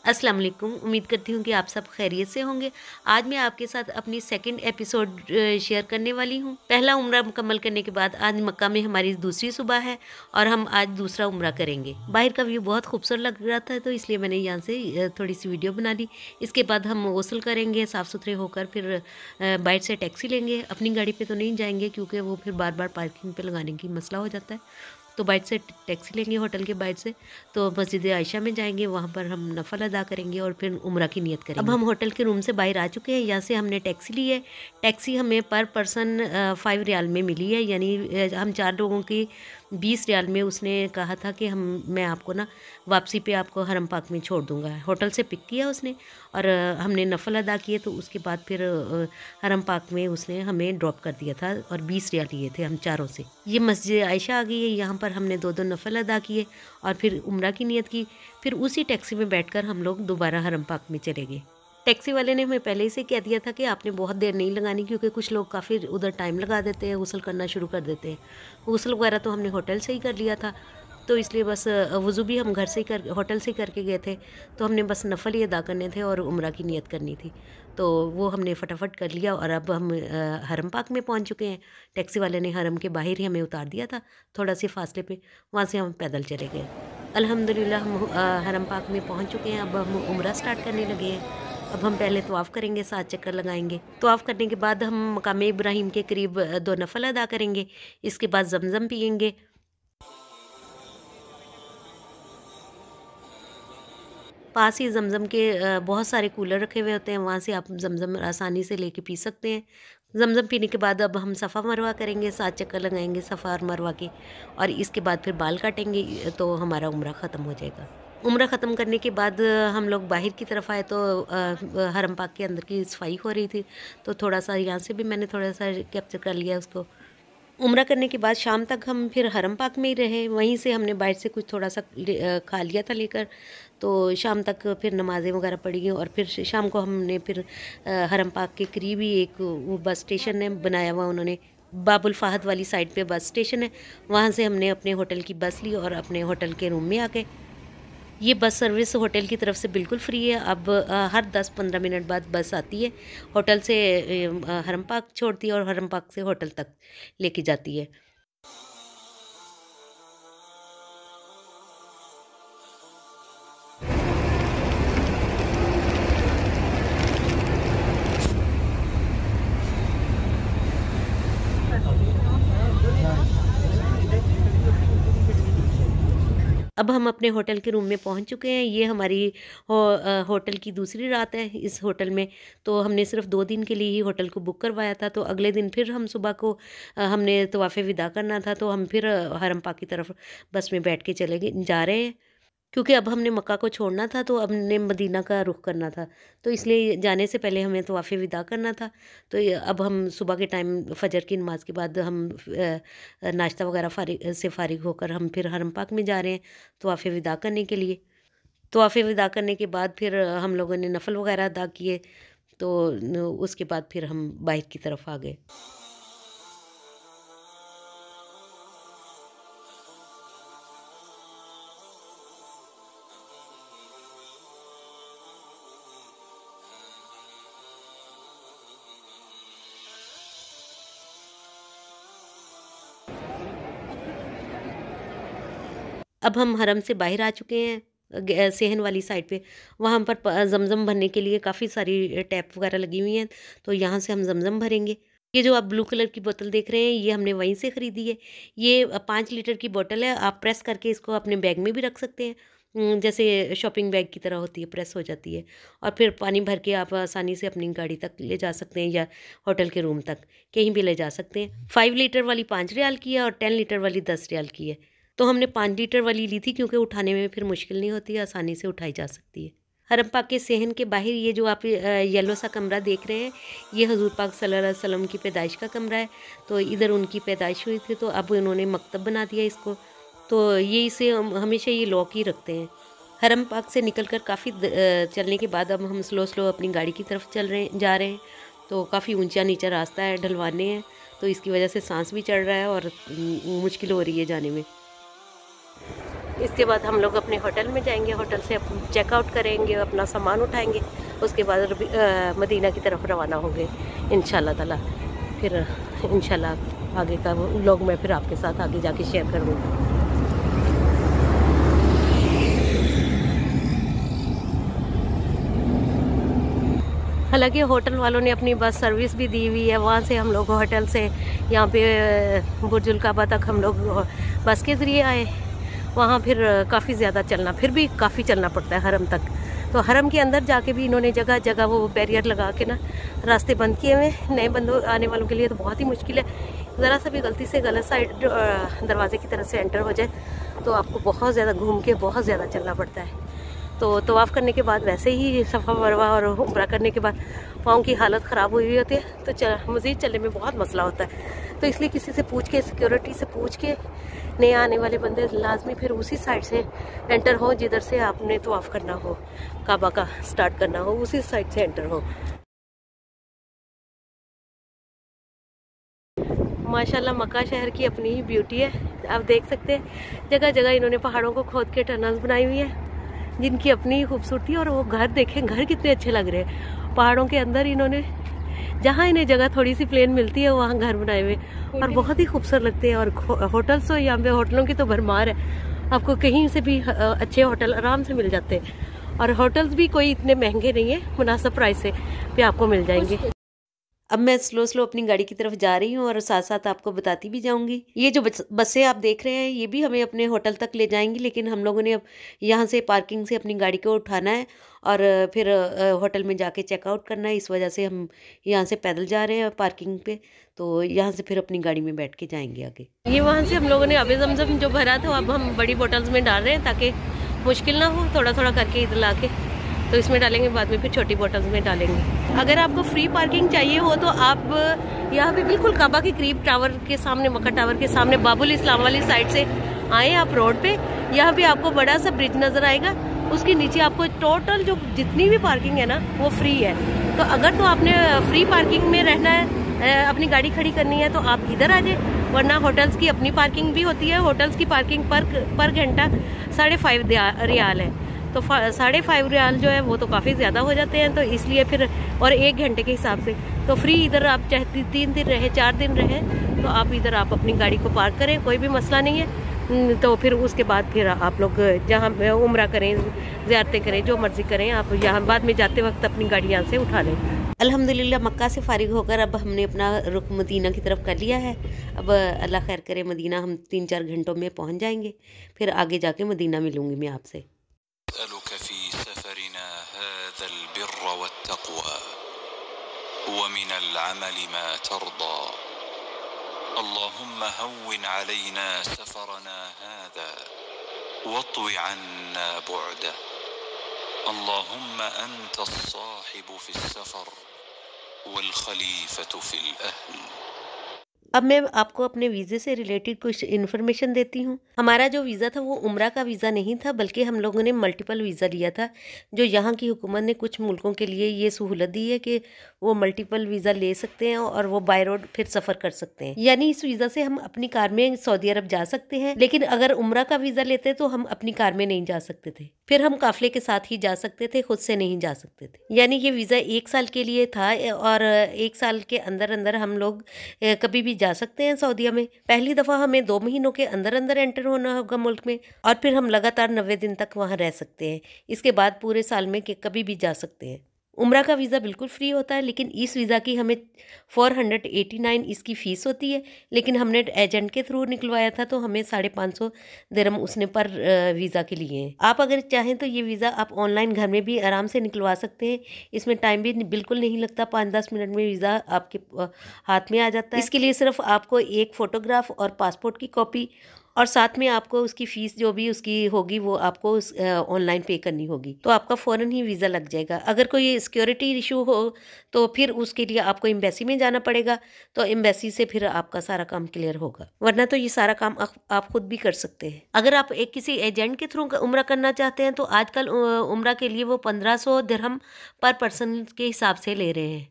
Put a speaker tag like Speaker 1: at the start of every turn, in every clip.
Speaker 1: अस्सलाम वालेकुम। उम्मीद करती हूँ कि आप सब खैरियत से होंगे। आज मैं आपके साथ अपनी सेकंड एपिसोड शेयर करने वाली हूँ। पहला उम्रा मुकम्मल करने के बाद आज मक्का में हमारी दूसरी सुबह है और हम आज दूसरा उम्रा करेंगे। बाहर का व्यू बहुत खूबसूरत लग रहा था, तो इसलिए मैंने यहाँ से थोड़ी-सी वीडियो बना ली। इसके बाद हम गुस्ल करेंगे, साफ़-सुथरे होकर फिर बाहर से टैक्सी लेंगे। अपनी गाड़ी पे तो नहीं जाएँगे क्योंकि वो फिर बार-बार पार्किंग पे लगाने की मसला हो जाता है। तो बाइट से टैक्सी लेंगे होटल के बाइट से, तो मस्जिद आयशा में जाएँगे, वहाँ पर हम नफ़ल अदा करेंगे और फिर उम्रा की नियत करेंगे। अब हम होटल के रूम से बाहर आ चुके हैं, यहाँ से हमने टैक्सी ली है। टैक्सी हमें पर पर्सन 5 रियाल में मिली है, यानी हम 4 लोगों की 20 रियाल में उसने कहा था कि मैं आपको ना वापसी पे आपको हरम पाक में छोड़ दूँगा। होटल से पिक किया उसने और हमने नफ़ल अदा किए, तो उसके बाद फिर हरम पाक में उसने हमें ड्रॉप कर दिया था और 20 रियाल लिए थे हम चारों से। ये मस्जिद आयशा आ गई है, यहाँ पर हमने 2-2 नफ़ल अदा किए और फिर उम्रा की नियत की। फिर उसी टैक्सी में बैठकर हम लोग दोबारा हरम पाक में चले गए। टैक्सी वाले ने हमें पहले ही से कह दिया था कि आपने बहुत देर नहीं लगानी, क्योंकि कुछ लोग काफ़ी उधर टाइम लगा देते हैं, गुस्ल करना शुरू कर देते हैं। गुस्ल वगैरह तो हमने होटल से ही कर लिया था, तो इसलिए बस वज़ू भी हम घर से ही होटल से ही करके गए थे, तो हमने बस नफ़ल ही अदा करने थे और उम्रा की नियत करनी थी। तो वो हमने फटाफट कर लिया और अब हम हरम पाक में पहुंच चुके हैं। टैक्सी वाले ने हरम के बाहर ही हमें उतार दिया था, थोड़ा से फासले पे, वहाँ से हम पैदल चले गए। अल्हम्दुलिल्लाह हम हरम पाक में पहुंच चुके हैं। अब हम उम्रा स्टार्ट करने लगे हैं। अब हम पहले तवाफ़ करेंगे, 7 चक्कर लगाएंगे। तवाफ़ करने के बाद हम मकाम इब्राहिम के करीब 2 नफ़ल अदा करेंगे। इसके बाद ज़मज़म पिएंगे। पास ही ज़मज़म के बहुत सारे कूलर रखे हुए होते हैं, वहाँ से आप ज़मज़म आसानी से लेके पी सकते हैं। ज़मज़म पीने के बाद अब हम सफ़ा मरवा करेंगे, 7 चक्कर लगाएँगे सफ़ा और मरवा के, और इसके बाद फिर बाल काटेंगे, तो हमारा उम्रा ख़त्म हो जाएगा। उम्रा ख़त्म करने के बाद हम लोग बाहर की तरफ आए, तो हरम पाक के अंदर की सफाई हो रही थी, तो थोड़ा-सा यहाँ से भी मैंने थोड़ा-सा कैप्चर कर लिया उसको। उम्रा करने के बाद शाम तक हम फिर हरम पाक में ही रहे, वहीं से हमने बाहर से कुछ थोड़ा-सा खा लिया था लेकर, तो शाम तक फिर नमाज़ें वगैरह पढ़ी और फिर शाम को हमने फिर हरम पाक के करीब ही एक वो बस स्टेशन है बनाया हुआ उन्होंने, बाबुल फ़हद वाली साइड पे बस स्टेशन है, वहाँ से हमने अपने होटल की बस ली और अपने होटल के रूम में आ गए। ये बस सर्विस होटल की तरफ से बिल्कुल फ्री है। अब हर 10-15 मिनट बाद बस आती है, होटल से हरम पाक छोड़ती है और हरम पाक से होटल तक लेके जाती है। अब हम अपने होटल के रूम में पहुंच चुके हैं। ये हमारी होटल की दूसरी रात है इस होटल में। तो हमने सिर्फ 2 दिन के लिए ही होटल को बुक करवाया था, तो अगले दिन फिर हम सुबह को हमने तवाफ़े विदा करना था, तो हम फिर हरम पाक की तरफ बस में बैठ के चले गए जा रहे हैं। क्योंकि अब हमने मक्का को छोड़ना था, तो अब हमने मदीना का रुख करना था, तो इसलिए जाने से पहले हमें तवाफ़े विदा करना था। तो ये अब हम सुबह के टाइम फ़जर की नमाज़ के बाद हम नाश्ता वगैरह फ़ारिग होकर हम फिर हरम पाक में जा रहे हैं तवाफ़े विदा करने के लिए। तवाफ़े विदा करने के बाद फिर हम लोगों ने नफ़ल वगैरह अदा किए, तो उसके बाद फिर हम बाहर की तरफ आ गए। अब हम हरम से बाहर आ चुके हैं, सेहन वाली साइड पे। वहाँ पर ज़मज़म भरने के लिए काफ़ी सारी टैप वगैरह लगी हुई हैं, तो यहाँ से हम ज़मज़म भरेंगे। ये जो आप ब्लू कलर की बोतल देख रहे हैं, ये हमने वहीं से ख़रीदी है। ये 5 लीटर की बोतल है, आप प्रेस करके इसको अपने बैग में भी रख सकते हैं। जैसे शॉपिंग बैग की तरह होती है, प्रेस हो जाती है, और फिर पानी भर के आप आसानी से अपनी गाड़ी तक ले जा सकते हैं या होटल के रूम तक, कहीं भी ले जा सकते हैं। 5 लीटर वाली 5 रियाल की है और 10 लीटर वाली 10 रियाल की है। तो हमने 5 लीटर वाली ली थी, क्योंकि उठाने में फिर मुश्किल नहीं होती है, आसानी से उठाई जा सकती है। हरम पाक के सेहन के बाहर ये जो आप येलो सा कमरा देख रहे हैं, ये हज़ूर पाक सल्लल्लाहु अलैहि वसल्लम की पैदाइश का कमरा है। तो इधर उनकी पैदाइश हुई थी, तो अब उन्होंने मकतब बना दिया इसको। तो ये इसे हम हमेशा ये लॉक ही रखते हैं। हरम पाक से निकल कर काफ़ी चलने के बाद अब हम स्लो स्लो अपनी गाड़ी की तरफ जा रहे हैं। तो काफ़ी ऊंचा नीचा रास्ता है, ढलवाने हैं, तो इसकी वजह से सांस भी चढ़ रहा है और मुश्किल हो रही है जाने में।
Speaker 2: इसके बाद हम लोग अपने होटल में जाएंगे, होटल से चेकआउट करेंगे, अपना सामान उठाएंगे, उसके बाद मदीना की तरफ रवाना होंगे इंशाल्लाह ताला। फिर इंशाल्लाह आगे का व्लॉग मैं फिर आपके साथ आगे जाके शेयर करूँगी। हालांकि होटल वालों ने अपनी बस सर्विस भी दी हुई है, वहाँ से हम लोग होटल से यहाँ पे बुर्जुल काबा तक हम लोग बस के ज़रिए आए। वहाँ फिर काफ़ी ज़्यादा चलना, फिर भी काफ़ी चलना पड़ता है हरम तक। तो हरम के अंदर जाके भी इन्होंने जगह जगह वो बैरियर लगा के ना रास्ते बंद किए हुए। नए बंदों आने वालों के लिए तो बहुत ही मुश्किल है, ज़रा सा भी गलती से गलत साइड दरवाजे की तरफ से एंटर हो जाए तो आपको बहुत ज़्यादा घूम के बहुत ज़्यादा चलना पड़ता है। तो तवाफ़ करने के बाद वैसे ही सफ़ा मरवा और उम्रा करने के बाद पाँव की हालत ख़राब हुई होती है, तो मज़ीद चलने में बहुत मसला होता है। तो इसलिए किसी से पूछ के, सिक्योरिटी से पूछ के नए आने वाले बंदे लाजमी फिर उसी साइड से एंटर हो जिधर से आपने तवाफ़ करना हो, काबा का स्टार्ट करना हो, उसी साइड से एंटर हो। माशाल्लाह मक्का शहर की अपनी ही ब्यूटी है, आप देख सकते हैं जगह जगह इन्होंने पहाड़ों को खोद के टनल्स बनाई हुई है जिनकी अपनी ही खूबसूरती। और वो घर देखें, घर कितने अच्छे लग रहे हैं पहाड़ों के अंदर। इन्होंने जहाँ इन्हें जगह थोड़ी सी प्लेन मिलती है वहाँ घर बनाए हुए और बहुत ही खूबसूरत लगते हैं। और होटल्स तो यहाँ पे होटलों की तो भरमार है, आपको कहीं से भी अच्छे होटल आराम से मिल जाते हैं। और होटल्स भी कोई इतने महंगे नहीं है, मुनासिब प्राइस पे आपको मिल जाएंगे।
Speaker 1: अब मैं स्लो स्लो अपनी गाड़ी की तरफ जा रही हूँ और साथ साथ आपको बताती भी जाऊँगी। ये जो बसें आप देख रहे हैं ये भी हमें अपने होटल तक ले जाएंगी, लेकिन हम लोगों ने अब यहाँ से पार्किंग से अपनी गाड़ी को उठाना है और फिर होटल में जाके चेकआउट करना है। इस वजह से हम यहाँ से पैदल जा रहे हैं पार्किंग पे, तो यहाँ से फिर अपनी गाड़ी में बैठ के जाएंगे आगे।
Speaker 2: ये वहाँ से हम लोगों ने आबे ज़मज़म जो भरा था अब हम बड़ी बोटल्स में डाल रहे हैं ताकि मुश्किल ना हो, थोड़ा थोड़ा करके इधर ला के तो इसमें डालेंगे, बाद में फिर छोटी बोतल्स में डालेंगे। अगर आपको फ्री पार्किंग चाहिए हो तो आप यहाँ पे बिल्कुल काबा के करीब टावर के सामने, मक्का टावर के सामने बाबुल इस्लाम वाली साइड से आए आप रोड पे, यहाँ पे आपको बड़ा सा ब्रिज नज़र आएगा, उसके नीचे आपको टोटल जो जितनी भी पार्किंग है ना वो फ्री है। तो अगर तो आपने फ्री पार्किंग में रहना है, अपनी गाड़ी खड़ी करनी है तो आप इधर आ जाए, वरना होटल्स की अपनी पार्किंग भी होती है। होटल्स की पार्किंग पर घंटा 5.5 रियाल है, तो 5.5 रियाल जो है वो तो काफ़ी ज़्यादा हो जाते हैं। तो इसलिए फिर और 1 घंटे के हिसाब से तो फ्री इधर आप चाहे 3 दिन रहे 4 दिन रहे तो आप इधर आप अपनी गाड़ी को पार्क करें, कोई भी मसला नहीं है। तो फिर उसके बाद फिर आप लोग जहाँ उम्रा करें, ज़ियारतें करें, जो मर्ज़ी करें, आप यहाँ बाद में जाते वक्त अपनी गाड़ी यहाँ से उठा लें।
Speaker 1: अल्हम्दुलिल्लाह मक्का से फारिग होकर अब हमने अपना रुख मदीना की तरफ कर लिया है। अब अल्लाह खैर करे मदीना हम 3-4 घंटों में पहुँच जाएंगे, फिर आगे जाके मदीना मिलूँगी मैं आपसे।
Speaker 3: अल्लाहुम्मा हव्विन अलैना सफरना हादा वत्वी अन्ना बुअदा अल्लाहुम्मा अंता अस्साहिबु फिस्सफर वल खलीफतु फिल अहल।
Speaker 1: अब मैं आपको अपने वीज़े से रिलेटेड कुछ इन्फॉर्मेशन देती हूँ। हमारा जो वीज़ा था वो उम्रा का वीज़ा नहीं था, बल्कि हम लोगों ने मल्टीपल वीज़ा लिया था। जो यहाँ की हुकूमत ने कुछ मुल्कों के लिए ये सहूलत दी है कि वो मल्टीपल वीज़ा ले सकते हैं और वो बाय रोड फिर सफ़र कर सकते हैं। यानी इस वीज़ा से हम अपनी कार में सऊदी अरब जा सकते हैं, लेकिन अगर उम्रा का वीज़ा लेते तो हम अपनी कार में नहीं जा सकते थे। फिर हम काफ़िले के साथ ही जा सकते थे, खुद से नहीं जा सकते थे। यानी ये वीज़ा 1 साल के लिए था और 1 साल के अंदर अंदर हम लोग कभी भी जा सकते हैं सऊदीया में। पहली दफ़ा हमें 2 महीनों के अंदर अंदर एंटर होना होगा मुल्क में और फिर हम लगातार 90 दिन तक वहाँ रह सकते हैं। इसके बाद पूरे साल में कभी भी जा सकते हैं। उम्रा का वीज़ा बिल्कुल फ्री होता है, लेकिन इस वीज़ा की हमें 489 इसकी फ़ीस होती है। लेकिन हमने एजेंट के थ्रू निकलवाया था तो हमें 550 दिरहम उसने पर वीज़ा के लिए हैं। आप अगर चाहें तो ये वीज़ा आप ऑनलाइन घर में भी आराम से निकलवा सकते हैं। इसमें टाइम भी बिल्कुल नहीं लगता, 5-10 मिनट में वीज़ा आपके हाथ में आ जाता है। इसके लिए सिर्फ आपको एक फ़ोटोग्राफ और पासपोर्ट की कॉपी और साथ में आपको उसकी फ़ीस जो भी उसकी होगी वो आपको ऑनलाइन पे करनी होगी, तो आपका फ़ौरन ही वीज़ा लग जाएगा। अगर कोई सिक्योरिटी इशू हो तो फिर उसके लिए आपको एम्बेसी में जाना पड़ेगा, तो एम्बेसी से फिर आपका सारा काम क्लियर होगा, वरना तो ये सारा काम आप खुद भी कर सकते हैं। अगर आप एक किसी एजेंट के थ्रू उम्रा करना चाहते हैं तो आजकल उम्रा के लिए वो 1500 दिरहम पर पर्सन के हिसाब से ले रहे हैं।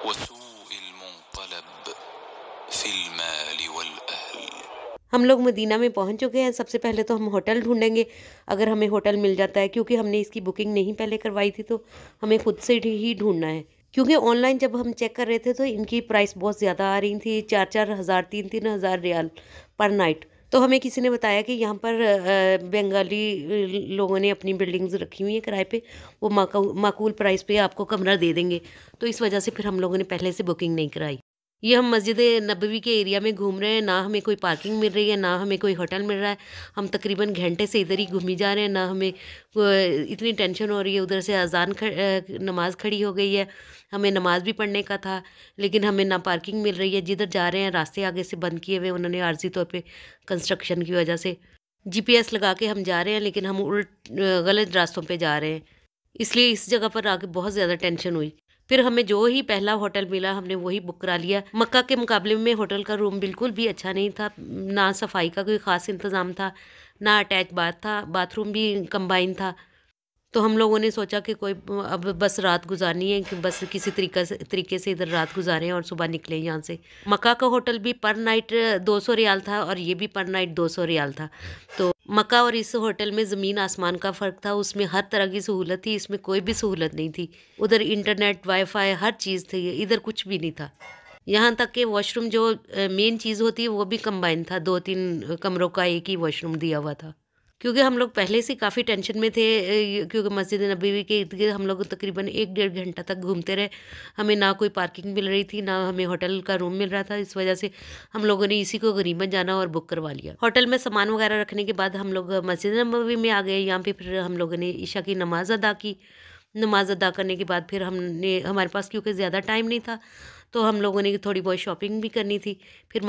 Speaker 3: वसूइल मुनक़लब फ़िल माल वल अहल।
Speaker 1: हम लोग मदीना में पहुंच चुके हैं। सबसे पहले तो हम होटल ढूंढेंगे, अगर हमें होटल मिल जाता है, क्योंकि हमने इसकी बुकिंग नहीं पहले करवाई थी तो हमें खुद से ही ढूंढना है। क्योंकि ऑनलाइन जब हम चेक कर रहे थे तो इनकी प्राइस बहुत ज़्यादा आ रही थी, 4-4 हज़ार 3-3 हज़ार रियाल पर नाइट। तो हमें किसी ने बताया कि यहाँ पर बंगाली लोगों ने अपनी बिल्डिंग्स रखी हुई हैं किराए पे, वो माकूल प्राइस पे आपको कमरा दे देंगे। तो इस वजह से फिर हम लोगों ने पहले से बुकिंग नहीं कराई। ये हम मस्जिद नबवी के एरिया में घूम रहे हैं, ना हमें कोई पार्किंग मिल रही है, ना हमें कोई होटल मिल रहा है। हम तकरीबन घंटे से इधर ही घूमी जा रहे हैं, ना हमें इतनी टेंशन हो रही है। उधर से नमाज खड़ी हो गई है, हमें नमाज भी पढ़ने का था, लेकिन हमें ना पार्किंग मिल रही है। जिधर जा रहे हैं रास्ते आगे से बंद किए हुए उन्होंने आर्जी तौर पे कंस्ट्रक्शन की वजह से। जीपीएस लगा के हम जा रहे हैं, लेकिन हम गलत रास्तों पे जा रहे हैं, इसलिए इस जगह पर आके बहुत ज़्यादा टेंशन हुई। फिर हमें जो ही पहला होटल मिला हमने वही बुक करा लिया। मक्का के मुकाबले में होटल का रूम बिल्कुल भी अच्छा नहीं था, ना सफाई का कोई ख़ास इंतज़ाम था, ना अटैच बाथरूम भी कंबाइन था। तो हम लोगों ने सोचा कि कोई अब बस रात गुजारनी है, कि बस किसी तरीके से इधर रात गुजारें और सुबह निकलें यहाँ से। मक्का का होटल भी पर नाइट 200 रियाल था और ये भी पर नाइट 200 रियाल था। तो मक्का और इस होटल में ज़मीन आसमान का फ़र्क था। उसमें हर तरह की सहूलत थी, इसमें कोई भी सहूलत नहीं थी। उधर इंटरनेट, वाईफाई, हर चीज़ थी, इधर कुछ भी नहीं था। यहाँ तक कि वॉशरूम जो मेन चीज़ होती है वो भी कंबाइन था, 2-3 कमरों का एक ही वॉशरूम दिया हुआ था। क्योंकि हम लोग पहले से काफ़ी टेंशन में थे, क्योंकि मस्जिद नबवी के इर्द-गिर्द हम लोग तकरीबन 1-1.5 घंटा तक घूमते रहे। हमें ना कोई पार्किंग मिल रही थी, ना हमें होटल का रूम मिल रहा था। इस वजह से हम लोगों ने इसी को गनीमत जाना और बुक करवा लिया। होटल में सामान वगैरह रखने के बाद हम लोग मस्जिद नबवी में आ गए। यहाँ पे फिर हम लोगों ने इशा की नमाज़ अदा की। नमाज़ अदा करने के बाद फिर हमारे पास क्योंकि ज़्यादा टाइम नहीं था, तो हम लोगों ने थोड़ी बहुत शॉपिंग भी करनी थी। फिर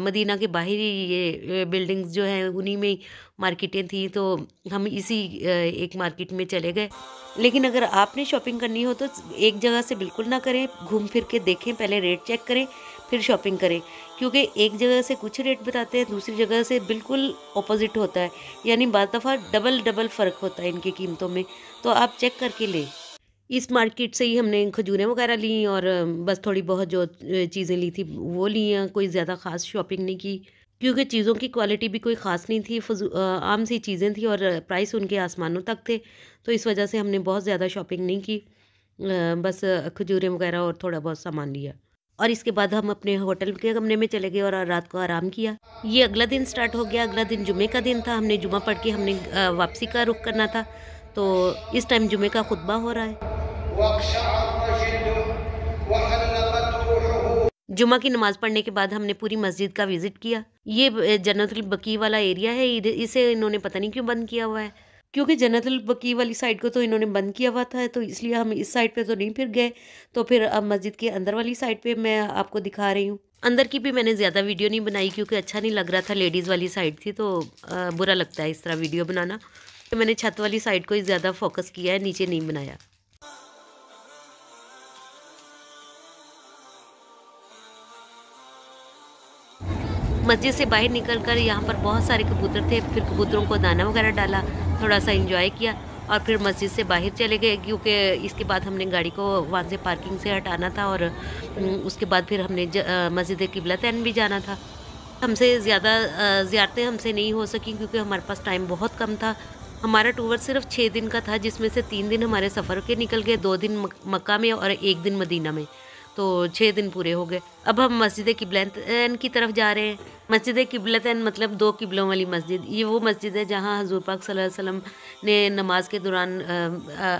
Speaker 1: मदीना के बाहर ही ये बिल्डिंग्स जो हैं उन्हीं में ही मार्केटें थी, तो हम इसी एक मार्केट में चले गए। लेकिन अगर आपने शॉपिंग करनी हो तो एक जगह से बिल्कुल ना करें, घूम फिर के देखें, पहले रेट चेक करें फिर शॉपिंग करें। क्योंकि एक जगह से कुछ रेट बताते हैं, दूसरी जगह से बिल्कुल ऑपोजिट होता है, यानी बाज़ दफ़ा डबल फ़र्क होता है इनकी कीमतों में। तो आप चेक करके लें। इस मार्केट से ही हमने खजूरें वगैरह ली और बस थोड़ी बहुत जो चीज़ें ली थी वो ली हैं, कोई ज़्यादा ख़ास शॉपिंग नहीं की, क्योंकि चीज़ों की क्वालिटी भी कोई ख़ास नहीं थी, आम सी चीज़ें थी और प्राइस उनके आसमानों तक थे। तो इस वजह से हमने बहुत ज़्यादा शॉपिंग नहीं की, बस खजूरें वगैरह और थोड़ा बहुत सामान लिया। और इसके बाद हम अपने होटल के कमरे में चले गए और रात को आराम किया। ये अगला दिन स्टार्ट हो गया। अगला दिन जुमे का दिन था। हमने जुमा पढ़ के हमने वापसी का रुख करना था। तो इस टाइम जुमे का खुतबा हो रहा है। जुमा की नमाज़ पढ़ने के बाद हमने पूरी मस्जिद का विज़िट किया। ये जन्नतुल बकी वाला एरिया है, इसे इन्होंने पता नहीं क्यों बंद किया हुआ है, क्योंकि जन्नतुल बकी वाली साइड को तो इन्होंने बंद किया हुआ था, तो इसलिए हम इस साइड पे तो नहीं फिर गए। तो फिर अब मस्जिद के अंदर वाली साइड पे मैं आपको दिखा रही हूँ। अंदर की भी मैंने ज़्यादा वीडियो नहीं बनाई, क्योंकि अच्छा नहीं लग रहा था, लेडीज़ वाली साइड थी तो बुरा लगता है इस तरह वीडियो बनाना। तो मैंने छत वाली साइड को ही ज़्यादा फोकस किया है, नीचे नहीं बनाया। मस्जिद से बाहर निकलकर यहाँ पर बहुत सारे कबूतर थे। फिर कबूतरों को दाना वगैरह डाला, थोड़ा सा एंजॉय किया और फिर मस्जिद से बाहर चले गए, क्योंकि इसके बाद हमने गाड़ी को वहाँ से पार्किंग से हटाना था और उसके बाद फिर हमने मस्जिद किबलतैन भी जाना था। हमसे ज़्यादा ज़ियारतें हमसे नहीं हो सकी, क्योंकि हमारे पास टाइम बहुत कम था। हमारा टूर सिर्फ 6 दिन का था, जिसमें से 3 दिन हमारे सफ़र के निकल गए, 2 दिन मक्का में और 1 दिन मदीना में, तो 6 दिन पूरे हो गए। अब हम मस्जिद किबलतैन की तरफ जा रहे हैं। मस्जिद किबलतैन मतलब 2 किबलों वाली मस्जिद। ये वो मस्जिद है जहाँ हज़ूर पाक सल्लल्लाहु अलैहि वसल्लम ने नमाज के दौरान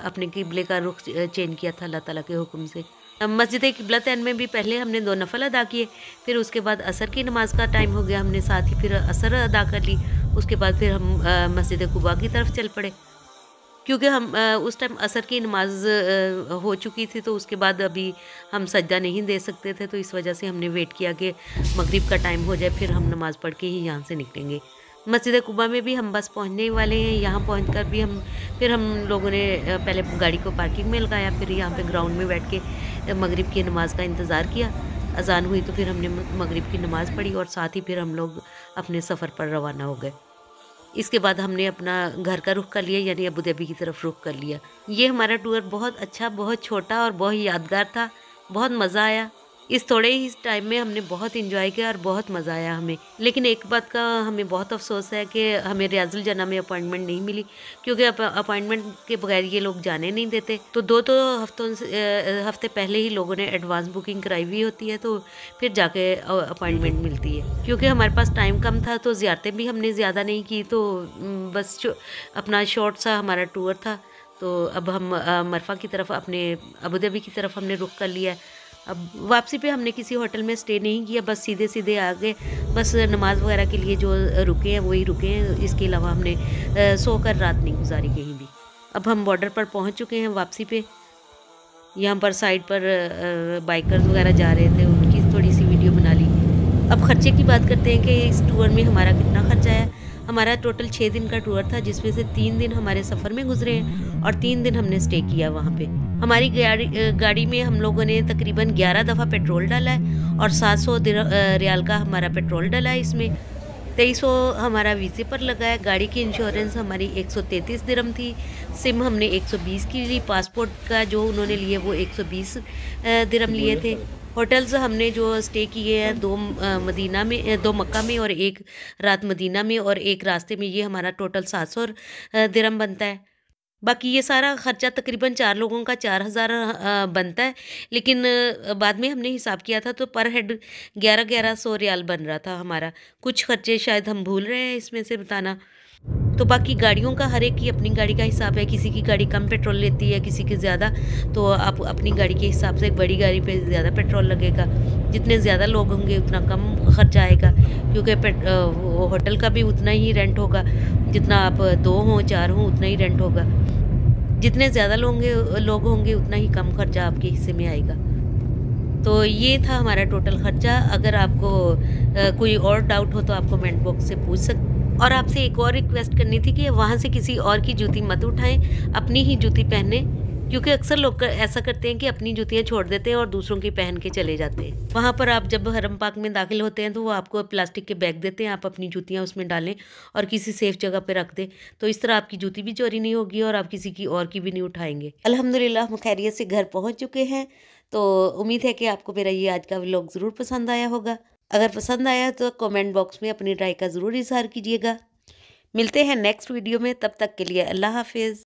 Speaker 1: अपने किबले का रुख चेंज किया था अल्लाह ताला के हुक्म से। मस्जिद किबलतैन में भी पहले हमने 2 नफल अदा किए, फिर उसके बाद असर की नमाज़ का टाइम हो गया, हमने साथ ही फिर असर अदा कर ली। उसके बाद फिर हम मस्जिद कुबा की तरफ चल पड़े, क्योंकि हम उस टाइम असर की नमाज़ हो चुकी थी, तो उसके बाद अभी हम सजदा नहीं दे सकते थे, तो इस वजह से हमने वेट किया कि मगरिब का टाइम हो जाए, फिर हम नमाज़ पढ़ के ही यहाँ से निकलेंगे। मस्जिद कुबा में भी हम बस पहुँचने ही वाले हैं। यहाँ पहुँचकर भी हम लोगों ने पहले गाड़ी को पार्किंग में लगाया, फिर यहाँ पे ग्राउंड में बैठ के मगरिब की नमाज़ का इंतज़ार किया। अज़ान हुई तो फिर हमने मगरिब की नमाज़ पढ़ी और साथ ही फिर हम लोग अपने सफ़र पर रवाना हो गए। इसके बाद हमने अपना घर का रुख कर लिया, यानी अबू धाबी की तरफ रुख कर लिया। ये हमारा टूर बहुत अच्छा, बहुत छोटा और बहुत यादगार था। बहुत मज़ा आया। इस थोड़े ही टाइम में हमने बहुत इंजॉय किया और बहुत मज़ा आया हमें। लेकिन एक बात का हमें बहुत अफ़सोस है कि हमें रियाजुल जन्ना में अपॉइंटमेंट नहीं मिली, क्योंकि अपॉइंटमेंट के बगैर ये लोग जाने नहीं देते। तो 2 हफ्तों से हफ्ते पहले ही लोगों ने एडवांस बुकिंग कराई हुई होती है, तो फिर जाके अपॉइंटमेंट मिलती है। क्योंकि हमारे पास टाइम कम था तो ज़ियारतें भी हमने ज़्यादा नहीं की, तो बस अपना शॉर्ट सा हमारा टूर था। तो अब हम मरफा की तरफ, अपने अबू धाबी की तरफ हमने रुख कर लिया। अब वापसी पे हमने किसी होटल में स्टे नहीं किया, बस सीधे सीधे आ गए। बस नमाज़ वगैरह के लिए जो रुके हैं वही रुके हैं, इसके अलावा हमने सोकर रात नहीं गुजारी कहीं भी। अब हम बॉर्डर पर पहुंच चुके हैं वापसी पे। यहाँ पर साइड पर बाइकर्स वगैरह जा रहे थे, उनकी थोड़ी सी वीडियो बना ली। अब खर्चे की बात करते हैं कि इस टूर में हमारा कितना खर्चा आया। हमारा टोटल 6 दिन का टूर था, जिसमें से 3 दिन हमारे सफ़र में गुजरे हैं और 3 दिन हमने स्टे किया वहाँ पे। हमारी गाड़ी में हम लोगों ने तकरीबन 11 दफ़ा पेट्रोल डाला है और 700 रियाल का हमारा पेट्रोल डाला है इसमें। 2300 हमारा वीज़े पर लगा है। गाड़ी की इंश्योरेंस हमारी 133 दिरहम थी। सिम हमने 120 की ली। पासपोर्ट का जो उन्होंने लिए वो 120 दिरहम लिए थे। होटल्स हमने जो स्टे किए हैं 2 मदीना में, 2 मक्का में और 1 रात मदीना में और 1 रास्ते में, ये हमारा टोटल 700 दिरहम बनता है। बाकी ये सारा खर्चा तकरीबन 4 लोगों का 4000 बनता है। लेकिन बाद में हमने हिसाब किया था तो पर हेड 1100 रियाल बन रहा था हमारा। कुछ खर्चे शायद हम भूल रहे हैं इसमें से बताना। तो बाकी गाड़ियों का हर एक की अपनी गाड़ी का हिसाब है। किसी की गाड़ी कम पेट्रोल लेती है, किसी की ज़्यादा। तो आप अपनी गाड़ी के हिसाब से, बड़ी गाड़ी पे ज़्यादा पेट्रोल लगेगा। जितने ज़्यादा लोग होंगे उतना कम खर्चा आएगा, क्योंकि वो होटल का भी उतना ही रेंट होगा। जितना आप 2 हों 4 हों उतना ही रेंट होगा। जितने ज़्यादा लोग होंगे उतना ही कम खर्चा आपके हिस्से में आएगा। तो ये था हमारा टोटल खर्चा। अगर आपको कोई और डाउट हो तो आप कमेंट बॉक्स से पूछ सकते। और आपसे एक और रिक्वेस्ट करनी थी कि वहाँ से किसी और की जूती मत उठाएं, अपनी ही जूती पहने। क्योंकि अक्सर लोग ऐसा करते हैं कि अपनी जूतियाँ छोड़ देते हैं और दूसरों की पहन के चले जाते हैं। वहाँ पर आप जब हरम पाक में दाखिल होते हैं तो वो आपको प्लास्टिक के बैग देते हैं, आप अपनी जूतियाँ उसमें डालें और किसी सेफ जगह पे रख दें। तो इस तरह आपकी जूती भी चोरी नहीं होगी और आप किसी की और की भी नहीं उठाएंगे। अल्हम्दुलिल्लाह हम खैरियत से घर पहुँच चुके हैं। तो उम्मीद है कि आपको मेरा ये आज का व्लॉग ज़रूर पसंद आया होगा। अगर पसंद आया तो कमेंट बॉक्स में अपनी राय का ज़रूर इज़हार कीजिएगा। मिलते हैं नेक्स्ट वीडियो में, तब तक के लिए अल्लाह हाफिज़।